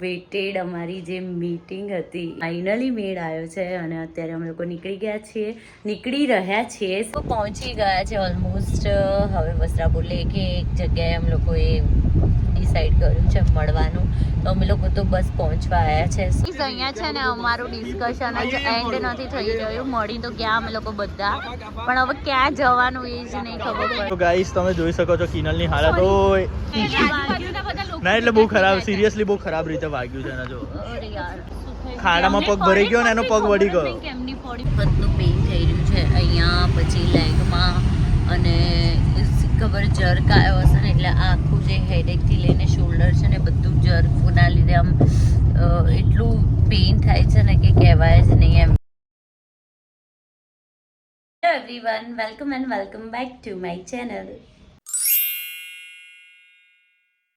Weighted અમારી જે meeting હતી ફાઇનલી મેળ આવ્યો છે અને અત્યારે અમે લોકો નીકળી રહ્યા છીએ તો પહોંચી ગયા છે ઓલમોસ્ટ. હવે વસ્ત્રા બોલે કે એક જગ્યાએ અમે લોકોએ ડિસાઈડ કર્યું છે મળવાનું, તો અમે લોકો તો બસ પહોંચવા આવ્યા છે. અહીંયા છે ને અમારું ડિસ્કશન જ એન્ડ નથી થઈ રહ્યું. મળી તો ક્યાં અમે લોકો બધા, પણ હવે ક્યાં જવાનું એ જ નહીં ખબર પડે. તો ગાઈસ તમે જોઈ શકો છો કિનલની હાલત હોય ના, એટલે બહુ ખરાબ, સિરિયસલી બહુ ખરાબ રીતે વાગ્યું છે ને. જો ખાડામાં પગ ભરી ગયો ને એનો પગ વળી ગયો. કેમની પોડી પતનું પેઇન થઈ રહ્યું છે અહીંયા, પછી લેગમાં, અને ખબર જર્ક આવ્યો હશે ને એટલે આખું જે હેડેકથી લઈને શોલ્ડર છે ને બધું જર્કના લીધે આમ એટલું પેઇન થાય છે ને કે કહેવાય જ નહીં એમ. Hello everyone, welcome back to my channel.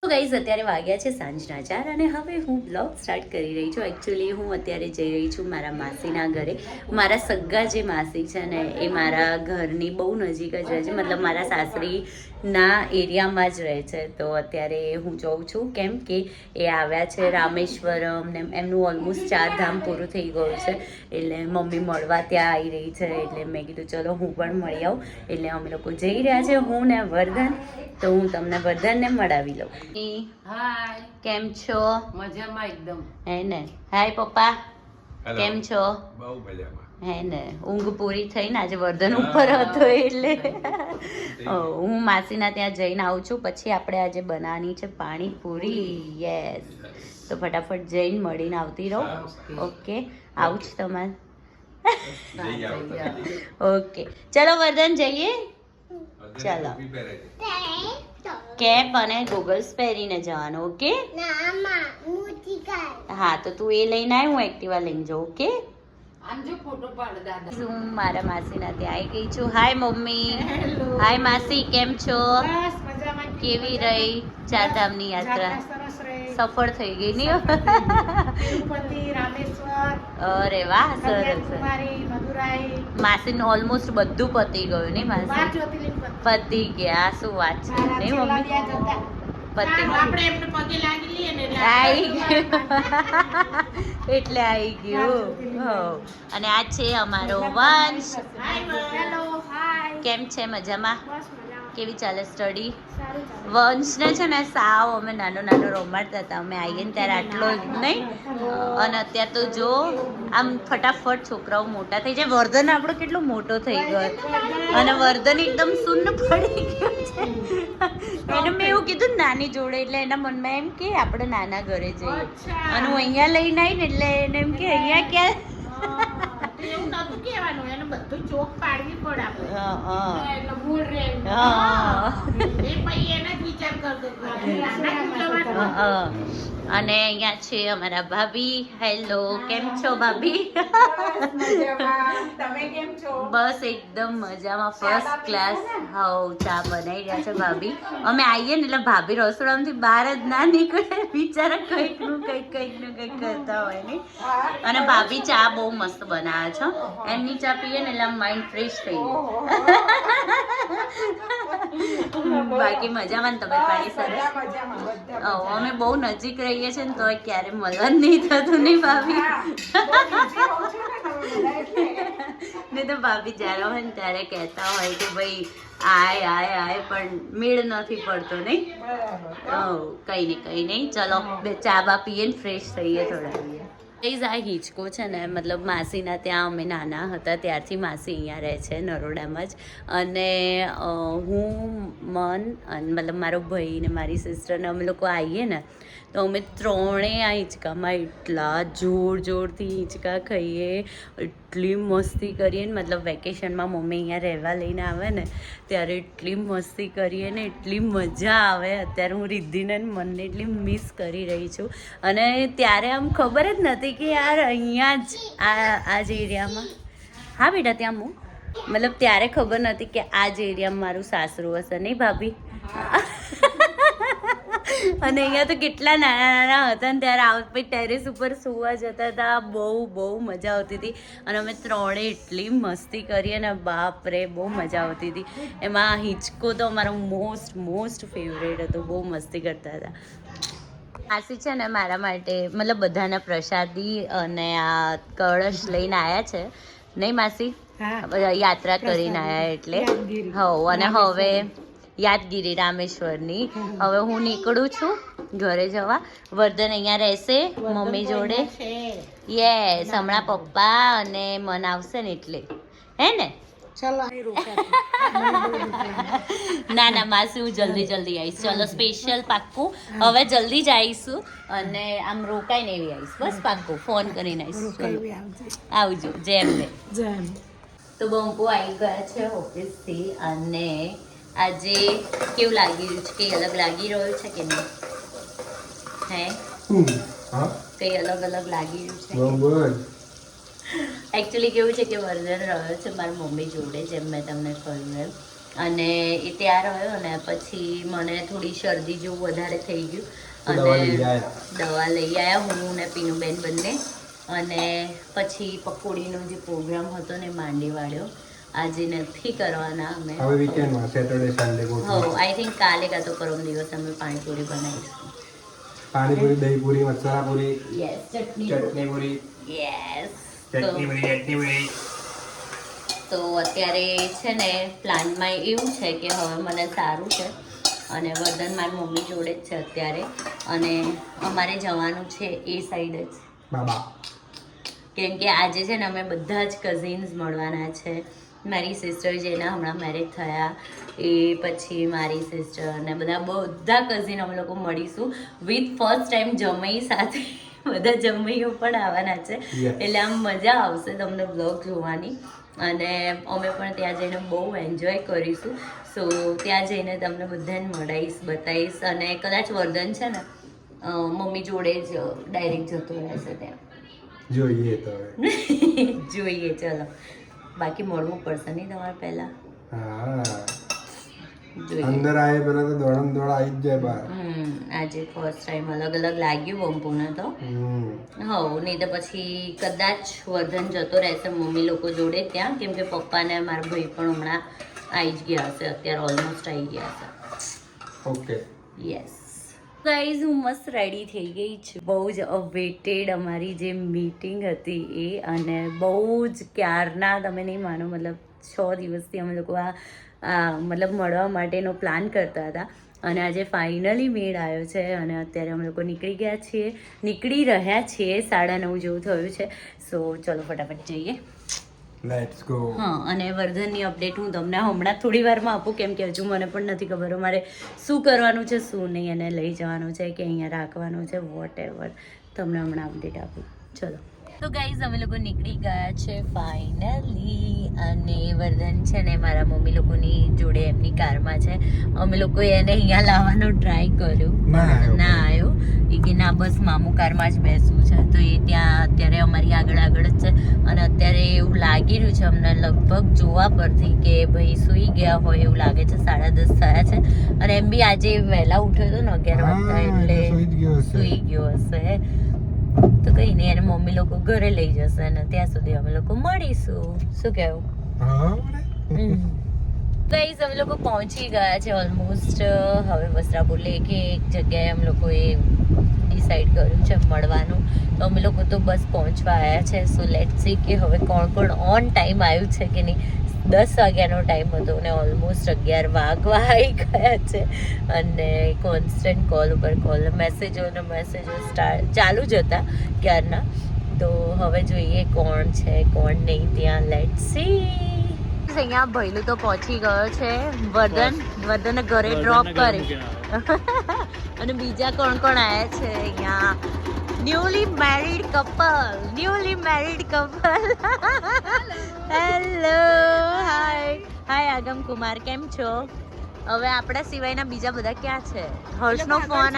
તો ગાઈઝ અત્યારે વાગ્યા છે સાંજના 4 અને હવે હું બ્લોગ સ્ટાર્ટ કરી રહી છું. એકચ્યુઅલી હું અત્યારે જઈ રહી છું મારા માસીના ઘરે. મારા સગ્ગા જે માસી છે ને એ મારા ઘરની બહુ નજીક જ રહે છે, મતલબ મારા સાસરીના એરિયામાં જ રહે છે. તો અત્યારે હું જોઉં છું કેમ કે એ આવ્યા છે રામેશ્વરમ ને એમનું ઓલમોસ્ટ 4 ધામ પૂરું થઈ ગયું છે, એટલે મમ્મી મળવા ત્યાં આવી રહી છે. એટલે મેં કીધું ચલો હું પણ મળી આવું. એટલે અમે લોકો જઈ રહ્યા છે, હું ને વર્ધન. તો હું તમને વર્ધનને મળાવી લઉં. હાય, કેમ છો? મજામાં એકદમ. હે ને? હાય પપ્પા, કેમ છો? બહુ મજામાં. હે ને? ઊંઘ પૂરી થઈ ને, આજે વર્ધન ઉપર હતો એટલે હું માસીના ત્યાં જઈને આવું છું. પછી આપણે આજે બનાવવાની છે પાણીપુરી. યસ, તો ફટાફટ જઈને મળીને આવતી રહો. ઓકે, આવું જ તમારે. ઓકે ચલો વર્ધન જઈએ. ચાલો, કેપ અને ગોગલ્સ પહેરીને જવાનું. ઓકે, હા તો તું એ લઈને આવ, હું એક્ટિવા લઈને જાઉં. ઓકે, હું મારા માસીના ત્યાં આવી ગઈ છું. Hi mummy. હાય માસી, કેમ છો? કેવી રહી 4 ધામની યાત્રા? સફળ થઈ ગઈ ની? અરે વાહ, સરસ. માસીનું ઓલમોસ્ટ બધું પતી ગયું નહીં માસી? પતી ગયા, શું વાત છે નહીં મમ્મી? પતી એટલે આવી ગયું. અને આ છે અમારો વંશ. કેમ છે? મજામાં? કેવી ચાલે સ્ટડી? વંશને છે ને સાવ અમે નાનો રમાડતા હતા. અમે આવીએ ને ત્યારે આટલો જ નહીં, અને અત્યારે તો જો આમ ફટાફટ છોકરાઓ મોટા થઈ જાય. વર્ધન આપણો કેટલો મોટો થઈ ગયો, અને વર્ધન એકદમ શૂન્ય પડી ગયો છે. એને મેં એવું કીધું નાની જોડે, એટલે એના મનમાં એમ કે આપણે નાના ઘરે જઈએ, અને હું અહીંયા લઈને આવીને એટલે એને એમ કે અહીંયા ક્યાં એવું નતું કહેવાનું, એને બધું ચોક પાડવી પડે આપણે. એટલે મૂળ રે એ પછી એને જ વિચાર કરતો. અને અહીંયા છે અમારા ભાભી. હેલો, કેમ છો ભાભી? તમે કેમ છો? બસ એકદમ મજામાં, ફર્સ્ટ ક્લાસ. હાઉ, ચા બનાવી રહ્યા છે ભાભી. અમે આવીએ ને એટલે ભાભી રસોડામાંથી બહાર જ ના નીકળે, બિચારા કંઈક કરતા હોય ને. અને ભાભી ચા બહુ મસ્ત બનાવે છે. એમની ચા પીએ ને એટલે આમ માઇન્ડ ફ્રેશ થઈ જાય. બાકી મજામાં ને? તબિયત પાણી સરસ? અમે બહુ નજીક રહીએ છીએ ને તો ક્યારે મળવાનું નહીં થતું નહીં ભાભી? ને તો ભાભી જ્યારે હોય ને ત્યારે કહેતા હોય કે ભાઈ આય પણ મેળ નથી પડતો નહીં. કઈ નહીં, ચલો બે ચા બા પીએ ને ફ્રેશ થઈએ થોડા. આ હિંચકો છે ને, મતલબ માસીના ત્યાં અમે નાના હતા ત્યારથી માસી અહીંયા રહે છે નરોડામાં જ. અને મતલબ મારો ભાઈ ને મારી સિસ્ટરને અમે લોકો આવીએ ને તો અમે ત્રણેય આ હિંચકામાં એટલા જોરથી હિંચકા ખાઈએ, એટલી મસ્તી કરીએ ને. મતલબ વેકેશનમાં મમ્મી અહીંયા રહેવા લઈને આવે ને ત્યારે એટલી મસ્તી કરીએ ને, એટલી મજા આવે. અત્યારે હું રિદ્ધિને મનને એટલી મિસ કરી રહી છું. અને ત્યારે આમ ખબર જ નથી કે યાર અહીંયા જ આ જ એરિયામાં. હા બેટા, ત્યાં હું મતલબ ત્યારે ખબર નથી કે આ જ એરિયામાં મારું સાસરું હશે નહીં ભાભી? અને અહીંયા તો કેટલા નાના હતા ને ત્યારે પછી ટેરેસ ઉપર સુવા જતા હતા. બહુ મજા આવતી હતી. અને અમે ત્રણેય એટલી મસ્તી કરીએ ને, બાપ રે, બહુ મજા આવતી હતી. એમાં હિંચકો તો અમારો મોસ્ટ ફેવરેટ હતો. બહુ મસ્તી કરતા હતા. માસી છે ને મારા માટે મતલબ બધાના પ્રસાદી અને આ કળશ લઈને આવ્યા છે નહીં માસી? યાત્રા કરીને આવ્યા એટલે હવ. અને હવે યાદગીરી રામેશ્વરની. હવે હું નીકળું છું ઘરે જવા. વર્ધન અહીંયા રહેશે મમ્મી જોડે. યસ, હમણાં પપ્પા અને મન આવશે ને એટલે, હે ને? ના ના માસી, હું જલ્દી આવીશ. ચલો સ્પેશિયલ પાક્કું. હવે જલ્દી જ આવીશું અને આમ રોકાઈને એવી આવીશ. બસ પાક્કું ફોન કરીને આવીશ. આવજો. જેમ ને તો બંપુ આવી ગયા છે ઓફિસથી. અને આજે કેવું લાગી રહ્યું છે? કઈ અલગ લાગી રહ્યું છે કે નહીં? હે, કઈ અલગ લાગી રહ્યું છે? એકચ્યુઅલી કેવું છે કે વર્ધન રહ્યો છે મારી મમ્મી જોડે, જેમ મેં તમને કહ્યું એમ. અને એ ત્યાં રહ્યો ને પછી મને થોડી શરદી જેવું વધારે થઈ ગયું અને દવા લઈ આવ્યા હું ને પીનુબેન બંને. અને પછી પકોડીનો જે પ્રોગ્રામ હતો ને માંડી વાળ્યો. આજે નથી કરવાના અમે. હવે વીકેન્ડમાં સેટરડે સન્ડે ગોઠવો. આઈ થિંક કાલે કાં તો પરમ દિવસ અમે પાણીપુરી બનાવીશું. પાણીપુરી, દહીં પૂરી, મસાલા પૂરી. યસ, ચટણી પૂરી. યસ. તો અત્યારે છે ને પ્લાનમાં એવું છે કે હવે મને સારું છે અને વર્ધન મારી મમ્મી જોડે જ છે અત્યારે. અને અમારે જવાનું છે એ સાઈડ જ, કેમ કે આજે છે ને અમે બધા જ કઝિન્સ મળવાના છે. મારી સિસ્ટર જેના હમણાં મેરેજ થયા એ, પછી મારી સિસ્ટર અને બધા કઝિન અમે લોકો મળીશું વિથ ફર્સ્ટ ટાઈમ જમઈ સાથે. બધા જમઈઓ પણ આવવાના છે એટલે આમ મજા આવશે તમને બ્લોગ જોવાની. અને અમે પણ ત્યાં જઈને બહુ એન્જોય કરીશું. સો ત્યાં જઈને તમને બધાને મળાવીશ, બતાવીશ. અને કદાચ વર્ધન છે ને મમ્મી જોડે જ ડાયરેક્ટ જતો રહેશે ત્યાં. જોઈએ તો જોઈએ. ચલો, બાકી મળવું પડશે નહીં તમારે પહેલા? અંદર આવે પેલા તો દોડમ દોડ આવી જ જાય બહાર. આજે ફર્સ્ટ ટાઈમ અલગ લાગ્યું બંપુને તો. હવ, નહીં તો પછી કદાચ વર્ધન જતો રહેશે મમ્મી લોકો જોડે ત્યાં, કેમ કે પપ્પા ને મારા ભાઈ પણ હમણાં આવી જ ગયા હશે. અત્યારે ઓલમોસ્ટ આવી ગયા હશે. ઓકે, યસ ગાઈઝ, હું મસ્ત રેડી થઈ ગઈ છું. બહુ જ અવેટેડ અમારી જે મીટિંગ હતી એ, અને બહુ જ ક્યારના તમે નહીં માનો, મતલબ 6 દિવસથી અમે લોકો આ મતલબ મળવા માટેનો પ્લાન કરતા હતા. અને આજે ફાઇનલી મેળ આવ્યો છે અને અત્યારે અમે લોકો નીકળી રહ્યા છીએ. 9:30 જેવું થયું છે. સો ચલો ફટાફટ જઈએ. Let's go. હા, અને વર્ધનની અપડેટ હું તમને હમણાં થોડી વારમાં આપું, કેમ કે હજુ મને પણ નથી ખબર અમારે શું કરવાનું છે શું નહીં, અને લઈ જવાનું છે કે અહીંયા રાખવાનું છે, વોટ એવર. તમને હમણાં અપડેટ આપું. ચલો. તો ગાઈઝ, અમે લોકો નીકળી ગયા છે ફાઇનલી. અને વર્ધન છે ને મારા મમ્મી લોકોની જોડે એમની કારમાં છે. અમે લોકોએ એને અહીંયા લાવવાનો ટ્રાય કર્યો, ના આવ્યો. એ કે ના બસ મામુ કારમાં જ બેસવું છે. તો એ ત્યાં અત્યારે અમારી આગળ જ છે. અને અત્યારે એવું લાગી રહ્યું છે અમને લગભગ જોવા પરથી કે ભાઈ સૂઈ ગયા હોય એવું લાગે છે. 10:30 થયા છે. અને એમ બી આજે વહેલા ઉઠ્યો હતો ને 11 વાગતા, એટલે સૂઈ ગયો હશે. તો કઈ નહીં, એને મમ્મી લોકો ઘરે લઈ જશે અને ત્યાં સુધી અમે લોકો મળીશું. શું કહેવું? ગાઈઝ, અમે લોકો પહોંચી ગયા છે ઓલમોસ્ટ. હવે વસ્ત્રાપુર લેકે એક જગ્યાએ અમે લોકોએ ડિસાઈડ કર્યું છે મળવાનું. તો અમે લોકો તો બસ પહોંચવા આવ્યા છે. સો લેટ્સ સી કે હવે કોણ ઓન ટાઈમ આવ્યું છે કે નહીં. 10 વાગ્યાનો ટાઈમ હતો અને ઓલમોસ્ટ 11 વાગવા આવી ગયા છે. અને કોન્સ્ટન્ટ કોલ ઉપર કોલ, મેસેજો ચાલુ જ હતા ક્યારના. તો હવે જોઈએ કોણ છે કોણ નહીં ત્યાં. Let's see. અહીંયા ભૈલું તો પહોંચી ગયો છે. વર્ધન ઘરે ડ્રોપ કરી. અને બીજા કોણ આવ્યા છે અહીંયા? Newly married couple. હેલો, હાય આગમ કુમાર, કેમ છો? હવે આપણા સિવાયના બીજા બધા ક્યાં છે? હર્ષનો ફોન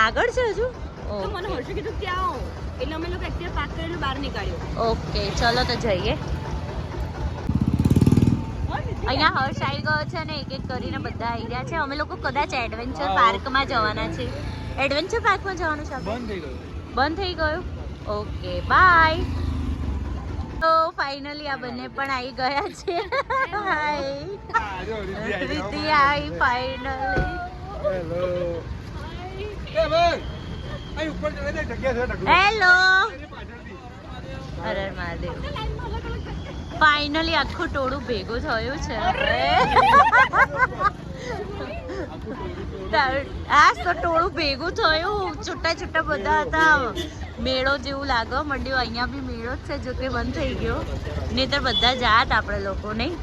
આગળ છે હજુ? તો મને હર્ષે કીધું ત્યાં આવો, એટલે અમે લોકો એક્ટિવા પાર્ક કરીને બહાર નીકળ્યો. ઓકે, ચલો તો જઈએ. અહીંયા હર્ષ આવી ગયો છે ને એક કરીને બધા આવી રહ્યા છે. અમે લોકો કદાચ એડવેન્ચર પાર્કમાં જવાના છે. એડવેન્ચર પાર્કમાં જવાનું છે. બંધ થઈ ગયું. Okay, by. તો ફાઇનલી આ બંને પણ આવી ગયા છે. હાય રીતિ આવી ફાઇનલી. હેલો અરે મહાદેવ ફાઇનલી આખું ટોળું ભેગું થયું છે આ તો ટોળું ભેગું થયું છૂટા છૂટા બધા હતા મેળો જેવું લાગવા માંડ્યું અહીંયા બી મેળો જ છે જો કે બંધ થઈ ગયો નહીતર બધા જાત આપણે લોકો નહીં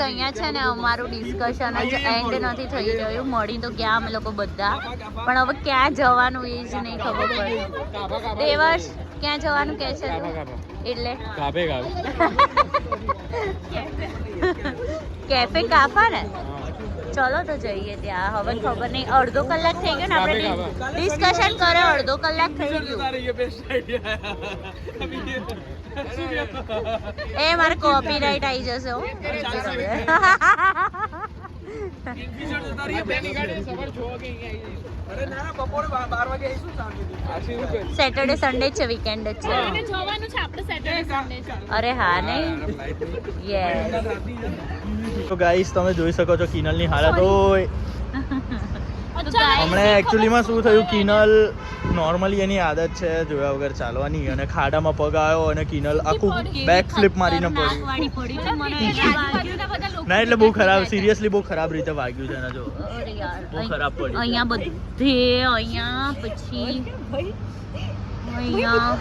અહીંયા છે ને અમારું ડિસ્કશન જ એન્ડ નથી થઈ રહ્યું મળી તો ક્યાં અમે લોકો બધા પણ હવે ક્યાં જવાનું એ જ નહીં ખબર પડે દેવર્ષ ક્યાં જવાનું કે છે એટલે કેફે કાફા ને ચલો તો જઈએ ત્યાં હવે ખબર નહીં અડધો કલાક થઈ ગયો ને આપણે ડિસ્કશન કરે અડધો કલાક થઈ ગયું એ મારે કોપીરાઇટ આવી જશે હો સેટરડે સન્ડે છે વીકેન્ડ જ છે અરે હા નહીં યસ તો ગાઈસ તમે જોઈ શકો છો કિનલની હાલત હોય હમણાં એકચ્યુઅલીમાં શું થયું કિનલ નોર્મલી એની આદત છે જોયા વગર ચાલવાની અને ખાડામાં પગ આવ્યો અને કિનલ આખું બેક ફ્લિપ મારીને પડ્યું ના એટલે બહુ ખરાબ સિરિયસલી બહુ ખરાબ રીતે વાગ્યું છે એના જો બહુ ખરાબ પડ્યું અહીંયા બધે અહીંયા પછી અહીંયા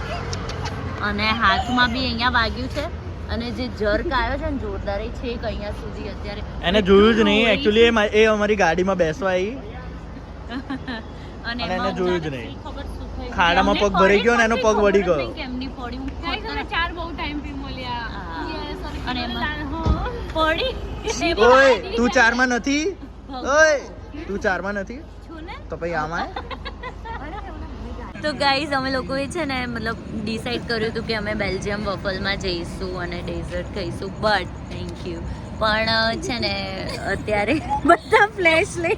અને હાથમાં બી અહીંયા વાગ્યું છે અને જે જર્ક આવ્યો છે ને જોરદાર એ છે કે અહીંયા સુધી અત્યારે એને જોયું જ નહીં એકચ્યુઅલી એ અમારી ગાડીમાં બેસવા આવી અને એને જોયું જ નહીં ખાડામાં પગ ભરાઈ ગયો ને એનો પગ વળી ગયો કેમની પડ્યું ચાર બહુ ટાઈમ પી મળ્યા અને એમાં પડી ઓય તું 4 માં નથી ઓય તું 4 માં નથી તો પછી આમાં તો ગાઈઝ અમે લોકોએ છે ને મતલબ ડિસાઈડ કર્યું હતું કે અમે બેલ્જિયમ વોફલમાં જઈશું અને ડેઝર્ટ ખાઈશું બટ થેન્ક યુ પણ છે ને અત્યારે બધા ફ્લેશ લઈ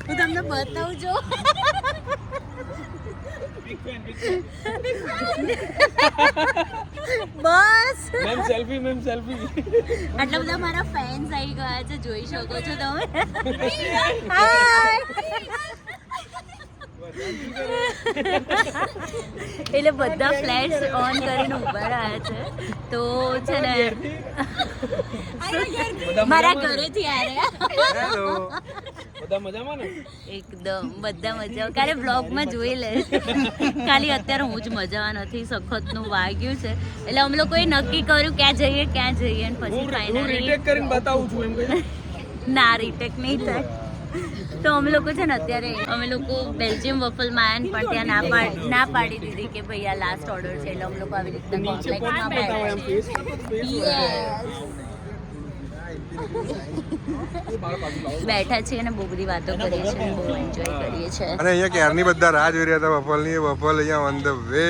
હું તમને બતાવું છું બસ આટલા બધા મારા ફેન્સ આવી ગયા છે જોઈ શકો છો તમે એટલે બધા ફ્લેશ ઓન કરીને ઉભા રહ્યા છે તો છે ને મારા ઘરેથી એકદમ બધા મજા કાલે બ્લોગમાં જોઈ લે ખાલી અત્યારે હું જ મજામાં નથી સખતનું વાગ્યું છે એટલે અમે લોકોએ નક્કી કર્યું ક્યાં જઈએ અને પછી ફાઇનલી ના રીટેક નહીં થાય તો અમે લોકો છે ને અત્યારે અમે લોકો બેલ્જિયમ વોફલમાં આવ્યા પણ ત્યાં ના પાડી દીધી કે ભાઈ આ લાસ્ટ ઓર્ડર છે એટલે અમે લોકો આવી રીતના કોમ્પ્લેક્સમાં બેઠા છીએ અને બહુ બધી વાતો કરીએ છીએ બહુ એન્જોય કરીએ છીએ અને અહીંયા ક્યારની બધા રાહ જોઈ રહ્યા હતા વફલની વફલ અહીંયા on the way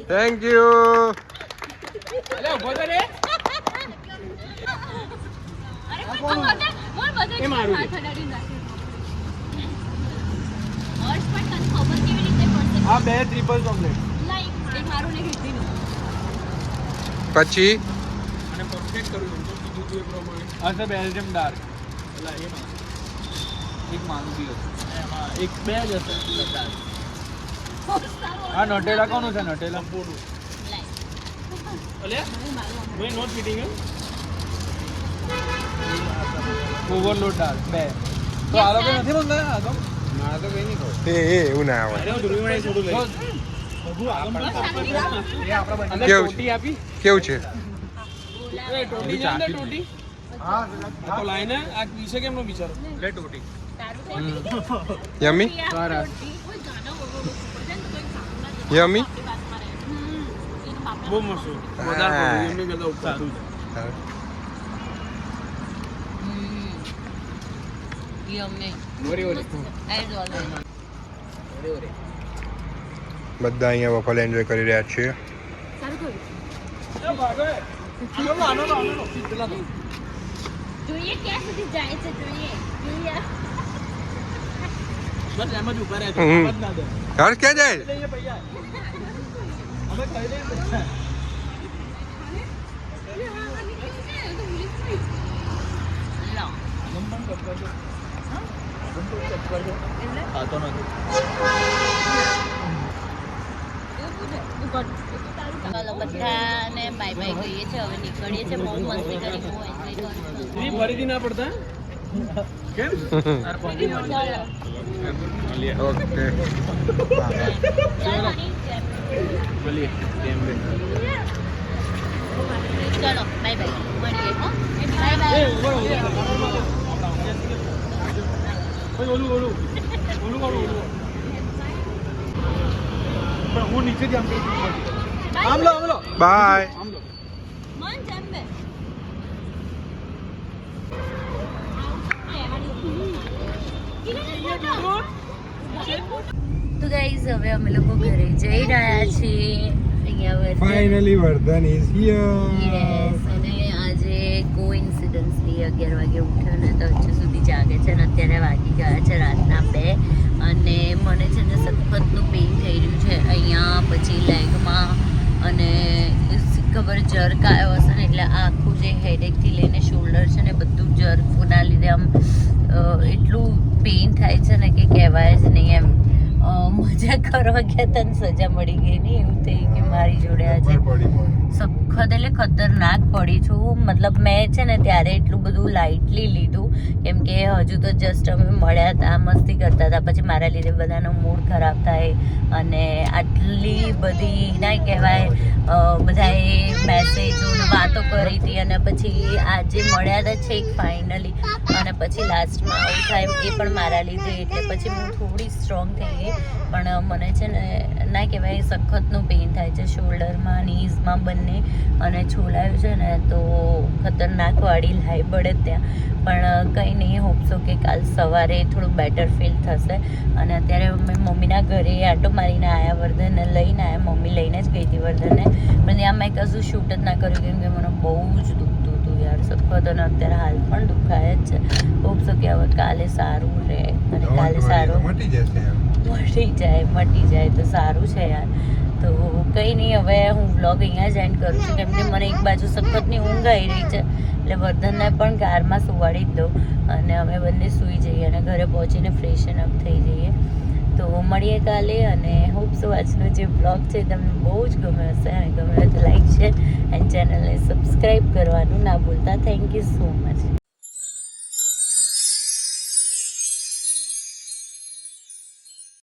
thank you આ બે ટ્રિપલ ચોકલેટ પછી અને પરફેક્ટ કરું છું કીધું તું એ પ્રમાણે આ છે બેલ્જિયમ ડાર્ક એટલે એમાં એક માનું બી હતું એમાં એક બે જ હશે આ નટેલા કોનું છે નટેલા પૂરું અલ્યા વે નોટ ફિટિંગ ઓવરલોડ ડાર્ક બે તો આ લોકો નથી મંગાયા આગળ ના તો કઈ નહીં કહો એ એવું ના આવે અરે ધ્રુવી મને થોડું લઈ બધું આગળ એ આપણા બંને ટોટી આપી કેવું છે એ ટોટી જાને ટોટી હા તો લાઈને આ વિશે કેમનો વિચારો લે ટોટી યમી યમી બહુ મસ્ત વધારે એમને કરતા સારું બધા અહીંયા વફલ એન્જોય કરી રહ્યા છીએ જોઈએ ક્યાં સુધી જાય છે જોઈએ બસ એમ જ ઉભા રહ્યા હમ. છે ના દે હર્ષ ક્યાં જાય લઈએ પૈસા અમે કહી દઈએ ખાતો નથી. ચાલો બધાને બાય બાય કહીએ છીએ, હવે નીકળીએ છીએ. બહુ મસ્તી કરી, બહુ એન્જોય કરી. ફરીથી ના પડતા કેમ? ઓકે બોલીએ કેમ બે ચલો બાય બાય, મળીએ. Bye bye. હું નીચે જ આમ લો બાય. મન જમ્બે. તો ગાઈઝ હવે અમે લોકો ઘરે જઈ રહ્યા છીએ. અહીંયા finally Vardhan is here. Yes, અને આજે કોઇન્સિડન્સલી 11 વાગે ઉઠ્યો ને તો હજુ સુધી જાગે છે ને અત્યારે વાગી ગયા છે રાતના 2. અને મને છે ને સખતનું પેઇન થઈ રહ્યું છે અહીંયા, પછી લેગમાં, અને ખબર જર્ક આવ્યો હશે ને એટલે આખું જે હેડેકથી લઈને શોલ્ડર છે ને બધું જર્કના લીધે આમ એટલું પેઇન થાય છે ને કે કહેવાય જ નહીં એમ. મજા કરવા ગયા તને સજા મળી ગઈ નહીં એવું થઈ કે મારી જોડે આજે સખત એટલે ખતરનાક પડી છું. મતલબ મેં છે ને ત્યારે એટલું બધું લાઇટલી લીધું કેમ કે હજુ તો જસ્ટ અમે મળ્યા હતા, મસ્તી કરતા હતા, પછી મારા લીધે બધાનો મૂડ ખરાબ થાય અને આટલી બધી ના કહેવાય બધાએ મેસેજો વાતો કરી હતી અને પછી આજે મળ્યા હતા છેક ફાઇનલી, અને પછી લાસ્ટમાં આવું થાય એ પણ મારા લીધે, એટલે પછી હું થોડી સ્ટ્રોંગ થઈ ગઈ. પણ મને છે ને ના કહેવાય સખતનું પેઇન થાય છે શોલ્ડરમાં, નીઝમાં બંને, અને છોલાયું છે ને તો ખતરનાક વાળી લાઈ પડે ત્યાં. પણ કંઈ નહીં, હોપસો કે કાલ સવારે થોડું બેટર ફીલ થશે. અને અત્યારે અમે મમ્મીના ઘરે આંટો મારીને આવ્યા, વર્ધનને લઈને આવ્યા. મમ્મી લઈને જ ગઈ હતી વર્ધનને, પણ ત્યાં મેં કશું શૂટ જ ના કર્યું કેમ કે મને બહુ જ દુખતું હતું યાર સખત, અને અત્યારે હાલ પણ દુખાય જ છે. હોપસો કે હવે કાલે સારું રહે, અને કાલે સારું મટી જશે. મટી જાય તો સારું છે યાર. તો કંઈ નહીં, હવે હું વ્લોગ અહીંયા જ એન્ડ કરું છું કેમ કે મને એક બાજુ સખતની ઊંઘ આવી રહી છે, એટલે વર્ધનને પણ કારમાં સુવાડી જ દઉં અને અમે બંને સૂઈ જઈએ અને ઘરે પહોંચીને ફ્રેશન અપ થઈ જઈએ. તો મળીએ કાલે, અને હોપ સો આજનો જે બ્લોગ છે તમને બહુ જ ગમ્યો હશે, અને ગમ્યો તો લાઈક શેર એન્ડ ચેનલને સબસ્ક્રાઈબ કરવાનું ના ભૂલતા. Thank you so much.